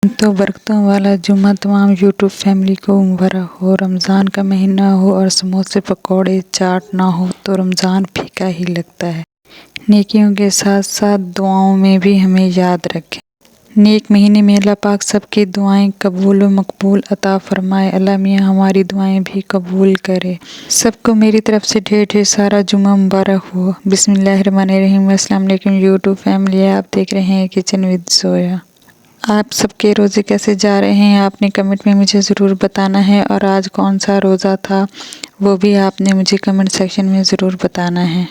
तो बरकतों वाला जुम्मा तमाम यूट्यूब फैमिली को मुबारक हो। रमज़ान का महीना हो और समोसे पकौड़े चाट ना हो तो रमज़ान फीका ही लगता है। नेकियों के साथ साथ दुआओं में भी हमें याद रखें। नेक महीने में अल्लाह पाक सबकी दुआएं कबूल व मकबूल अता फरमाए। अल्लाह मियाँ हमारी दुआएं भी कबूल करे। सबको मेरी तरफ से ढेर ढेर सारा जुम्मा मुबारक हो। बिस्मिल्लाहिर्रहमानिर्रहीम। अस्सलाम वालेकुम यूट्यूब फैमिली, आप देख रहे हैं किचन विद जोया। आप सबके रोज़े कैसे जा रहे हैं आपने कमेंट में मुझे ज़रूर बताना है, और आज कौन सा रोज़ा था वो भी आपने मुझे कमेंट सेक्शन में ज़रूर बताना है।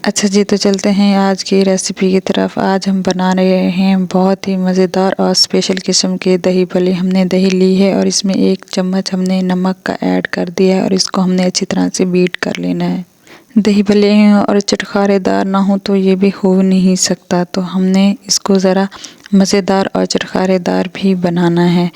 अच्छा जी, तो चलते हैं आज की रेसिपी की तरफ। आज हम बना रहे हैं बहुत ही मज़ेदार और स्पेशल किस्म के दही भल्ले। हमने दही ली है और इसमें 1 चम्मच हमने नमक का ऐड कर दिया है और इसको हमने अच्छी तरह से बीट कर लेना है। दही भल्ले हैं और चटखारेदार ना हो तो ये भी हो नहीं सकता, तो हमने इसको ज़रा मज़ेदार और चटखारेदार भी बनाना है।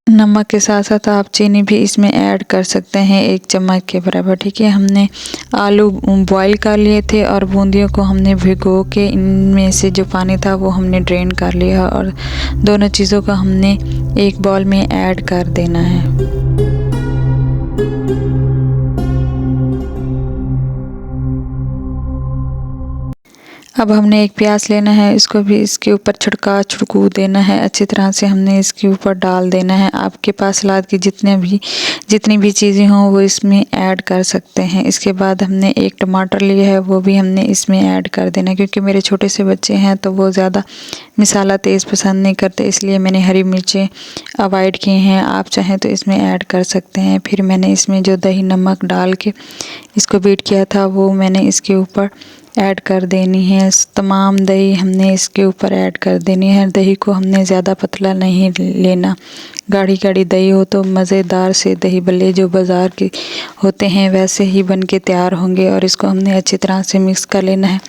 नमक के साथ साथ आप चीनी भी इसमें ऐड कर सकते हैं 1 चम्मच के बराबर, ठीक है। हमने आलू बॉईल कर लिए थे और बूंदियों को हमने भिगो के इनमें से जो पानी था वो हमने ड्रेन कर लिया, और दोनों चीज़ों को हमने एक बाउल में ऐड कर देना है। अब हमने एक प्याज लेना है, इसको भी इसके ऊपर छिड़कू देना है। अच्छी तरह से हमने इसके ऊपर डाल देना है। आपके पास सलाद की जितनी भी चीज़ें हों वो इसमें ऐड कर सकते हैं। इसके बाद हमने 1 टमाटर लिया है, वो भी हमने इसमें ऐड कर देना है। क्योंकि मेरे छोटे से बच्चे हैं तो वो ज़्यादा मसाला तेज़ पसंद नहीं करते, इसलिए मैंने हरी मिर्चें अवॉइड की हैं। आप चाहें तो इसमें ऐड कर सकते हैं। फिर मैंने इसमें जो दही नमक डाल के इसको बीट किया था वो मैंने इसके ऊपर ऐड कर देनी है। तमाम दही हमने इसके ऊपर ऐड कर देनी है। दही को हमने ज़्यादा पतला नहीं लेना, गाढ़ी गाढ़ी दही हो तो मज़ेदार से दही भल्ले जो बाज़ार के होते हैं वैसे ही बन के तैयार होंगे। और इसको हमने अच्छी तरह से मिक्स कर लेना है।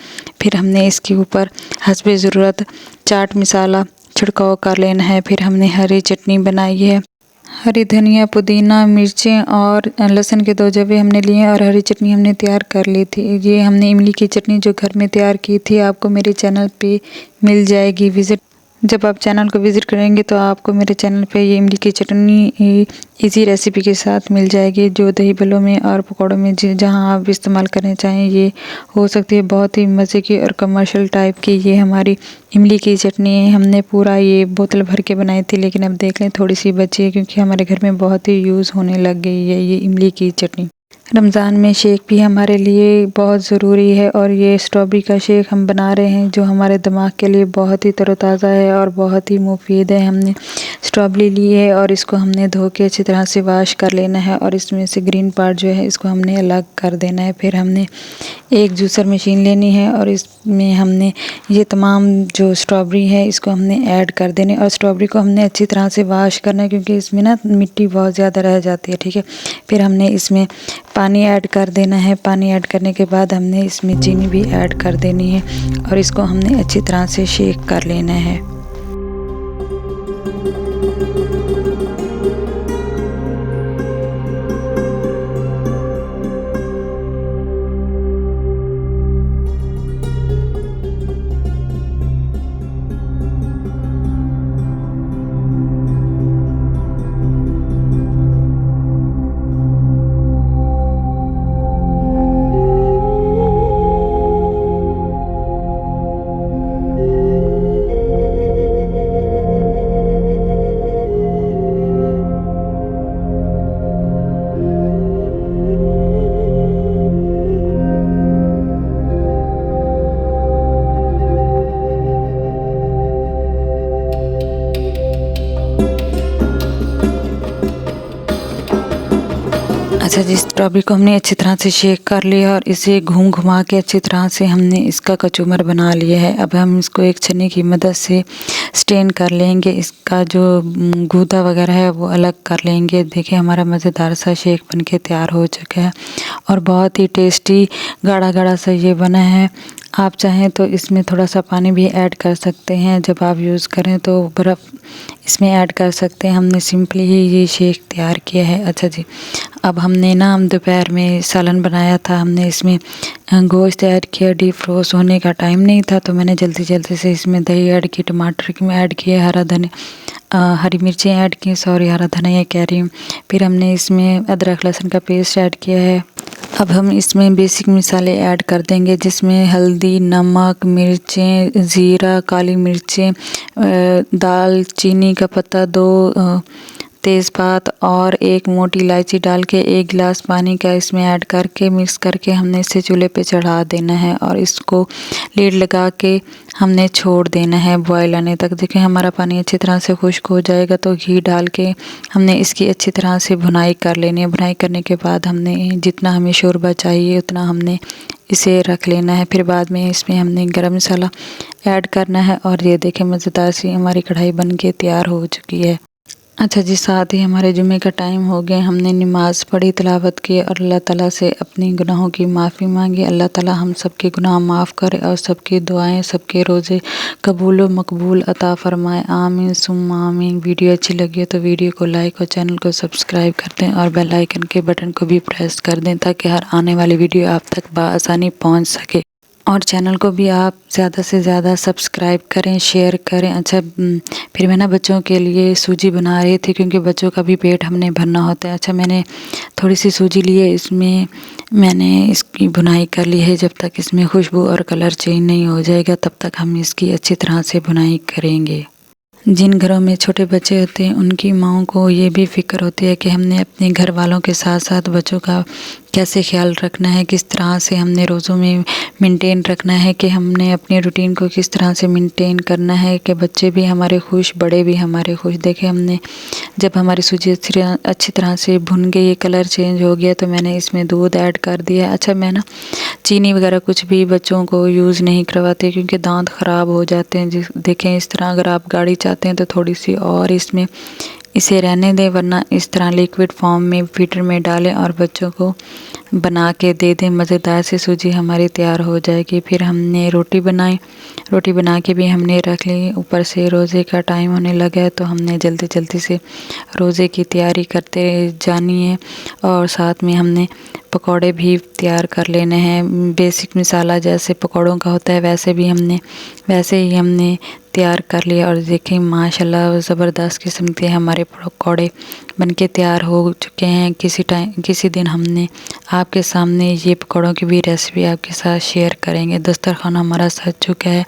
फिर हमने इसके ऊपर हस्बे ज़रूरत चाट मसाला छिड़काव कर लेना है। फिर हमने हरी चटनी बनाई है, हरी धनिया पुदीना मिर्चें और लहसुन के 2 जवे हमने लिए और हरी चटनी हमने तैयार कर ली थी। ये हमने इमली की चटनी जो घर में तैयार की थी, आपको मेरे चैनल पे मिल जाएगी विज़िट। जब आप चैनल को विज़िट करेंगे तो आपको मेरे चैनल पे ये इमली की चटनी इजी रेसिपी के साथ मिल जाएगी, जो दही भल्लों में और पकौड़ों में जहां आप इस्तेमाल करना चाहें ये हो सकती है। बहुत ही मज़े की और कमर्शियल टाइप की ये हमारी इमली की चटनी है। हमने पूरा ये बोतल भर के बनाई थी, लेकिन अब देख लें थोड़ी सी बची है, क्योंकि हमारे घर में बहुत ही यूज़ होने लग गई है ये इमली की चटनी। रमज़ान में शेक भी हमारे लिए बहुत ज़रूरी है, और ये स्ट्रॉबेरी का शेक हम बना रहे हैं जो हमारे दिमाग के लिए बहुत ही तरोताज़ा है और बहुत ही मुफीद है। हमने स्ट्रॉबेरी ली है और इसको हमने धो के अच्छी तरह से वॉश कर लेना है, और इसमें से ग्रीन पार्ट जो है इसको हमने अलग कर देना है। फिर हमने एक जूसर मशीन लेनी है और इसमें हमने ये तमाम जो स्ट्रॉबेरी है इसको हमने ऐड कर देने, और स्ट्रॉबेरी को हमने अच्छी तरह से वॉश करना है क्योंकि इसमें ना मिट्टी बहुत ज़्यादा रह जाती है, ठीक है। फिर हमने इसमें पानी ऐड कर देना है। पानी ऐड करने के बाद हमने इसमें चीनी भी ऐड कर देनी है, और इसको हमने अच्छी तरह से शेक कर लेना है। अच्छा जी, स्ट्रॉबेरी को हमने अच्छी तरह से शेक कर लिया और इसे घुमा के अच्छी तरह से हमने इसका कचूमर बना लिया है। अब हम इसको एक छन्नी की मदद से स्टेन कर लेंगे, इसका जो गूदा वगैरह है वो अलग कर लेंगे। देखिए हमारा मज़ेदार सा शेक बनके तैयार हो चुका है और बहुत ही टेस्टी गाढ़ा गाढ़ा सा ये बना है। आप चाहें तो इसमें थोड़ा सा पानी भी ऐड कर सकते हैं, जब आप यूज़ करें तो बर्फ़ इसमें ऐड कर सकते हैं। हमने सिंपली ही ये शेक तैयार किया है। अच्छा जी, अब हमने हम दोपहर में सालन बनाया था, हमने इसमें गोश्त ऐड किया। डीप फ्रोस्ट होने का टाइम नहीं था तो मैंने जल्दी जल्दी से इसमें दही ऐड की, टमाटर में ऐड किया, हरा धनिया हरी मिर्चें ऐड की, सॉरी हरा धनिया कह रही हूँ। फिर हमने इसमें अदरक लहसुन का पेस्ट ऐड किया है। अब हम इसमें बेसिक मसाले ऐड कर देंगे, जिसमें हल्दी, नमक, मिर्चें, ज़ीरा, काली मिर्चें, दालचीनी का पत्ता, 2 तेज़पात और 1 मोटी इलायची डाल के 1 गिलास पानी का इसमें ऐड करके मिक्स करके हमने इसे चूल्हे पे चढ़ा देना है और इसको लीड लगा के हमने छोड़ देना है बॉयल आने तक। देखिए हमारा पानी अच्छी तरह से खुश्क हो जाएगा तो घी डाल के हमने इसकी अच्छी तरह से भुनाई कर लेनी है। भुनाई करने के बाद हमने जितना हमें शोरबा चाहिए उतना हमने इसे रख लेना है। फिर बाद में इसमें हमने गरम मसाला ऐड करना है और ये देखें मज़ेदार सी हमारी कढ़ाई बन के तैयार हो चुकी है। अच्छा जी, साथ ही हमारे जुमे का टाइम हो गया, हमने नमाज़ पढ़ी, तिलावत की और अल्लाह ताला से अपनी गुनाहों की माफ़ी मांगी। अल्लाह ताला हम सबके गुनाह माफ़ करे और सबकी दुआएं, सबके रोज़े कबूल व मकबूल अता फ़रमाए। आमीन सुम्मा आमीन। वीडियो अच्छी लगी हो तो वीडियो को लाइक और चैनल को सब्सक्राइब कर दें और बेल आइकन के बटन को भी प्रेस कर दें ताकि हर आने वाली वीडियो आप तक बआसानी पहुँच सके। और चैनल को भी आप ज़्यादा से ज़्यादा सब्सक्राइब करें, शेयर करें। अच्छा फिर मैं ना बच्चों के लिए सूजी बना रही थी क्योंकि बच्चों का भी पेट हमने भरना होता है। अच्छा मैंने थोड़ी सी सूजी ली है, इसमें मैंने इसकी भुनाई कर ली है। जब तक इसमें खुशबू और कलर चेंज नहीं हो जाएगा तब तक हम इसकी अच्छी तरह से भुनाई करेंगे। जिन घरों में छोटे बच्चे होते हैं उनकी माओं को ये भी फ़िक्र होती है कि हमने अपने घर वालों के साथ साथ बच्चों का कैसे ख्याल रखना है, किस तरह से हमने रोज़ों में मेंटेन रखना है, कि हमने अपनी रूटीन को किस तरह से मेंटेन करना है कि बच्चे भी हमारे खुश, बड़े भी हमारे खुश। देखें हमने जब हमारी सूजी अच्छी तरह से भुन गई, ये कलर चेंज हो गया तो मैंने इसमें दूध ऐड कर दिया। अच्छा मैं ना चीनी वगैरह कुछ भी बच्चों को यूज़ नहीं करवाते क्योंकि दांत ख़राब हो जाते हैं। देखें इस तरह अगर आप गाढ़ी चाहते हैं तो थोड़ी सी और इसमें इसे रहने दें, वरना इस तरह लिक्विड फॉर्म में फीटर में डालें और बच्चों को बना के दे दें। मज़ेदार सी सूजी हमारी तैयार हो जाएगी। फिर हमने रोटी बनाई, रोटी बना के भी हमने रख ली। ऊपर से रोज़े का टाइम होने लगा है तो हमने जल्दी जल्दी से रोज़े की तैयारी करते जानी है और साथ में हमने पकौड़े भी तैयार कर लेने हैं। बेसिक मसाला जैसे पकौड़ों का होता है वैसे ही हमने तैयार कर लिया और देखें माशाल्लाह ज़बरदस्त किस्म के हमारे पकौड़े बनके तैयार हो चुके हैं। किसी दिन हमने आपके सामने ये पकौड़ों की भी रेसिपी आपके साथ शेयर करेंगे। दस्तरखाना हमारा सज चुका है।